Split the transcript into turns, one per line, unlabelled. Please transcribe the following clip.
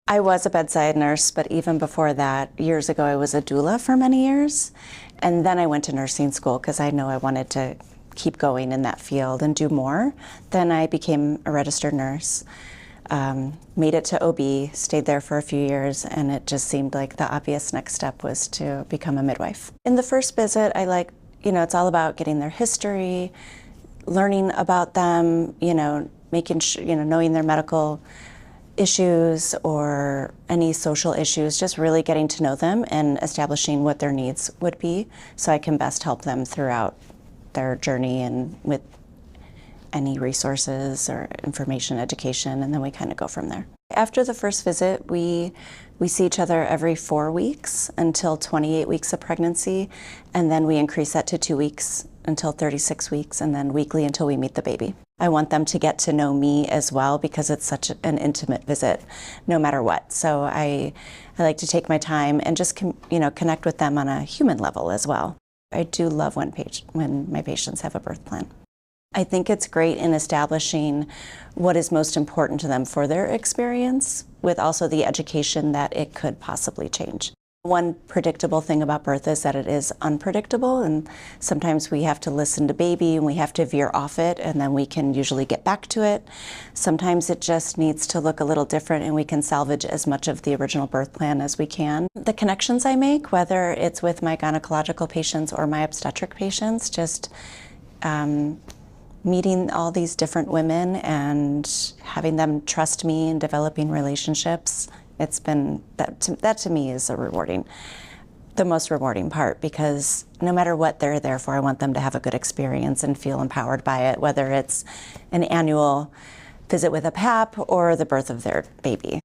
I was a bedside nurse, but even before that, years ago, I was a doula for many years. And then I went to nursing school because I know I wanted to keep going in that field and do more. Then I became a registered nurse, made it to OB, stayed there for a few years, and it just seemed like the obvious next step was to become a midwife. In the first visit, I like, it's all about getting their history, learning about them, making sure, knowing their medical issues or any social issues, just really getting to know them and establishing what their needs would be so I can best help them throughout their journey and with any resources or information, education, and then we kind of go from there. After the first visit, we see each other every 4 weeks until 28 weeks of pregnancy, and then we increase that to 2 weeks until 36 weeks, and then weekly until we meet the baby. I want them to get to know me as well because it's such an intimate visit, no matter what. So I like to take my time and just connect with them on a human level as well. I do love when my patients have a birth plan. I think it's great in establishing what is most important to them for their experience, with also the education that it could possibly change. One predictable thing about birth is that it is unpredictable, and sometimes we have to listen to baby and we have to veer off it, and then we can usually get back to it. Sometimes it just needs to look a little different and we can salvage as much of the original birth plan as we can. The connections I make, whether it's with my gynecological patients or my obstetric patients, just meeting all these different women and having them trust me and developing relationships, it's been, that to me is the most rewarding part, because no matter what they're there for, I want them to have a good experience and feel empowered by it, whether it's an annual visit with a PAP or the birth of their baby.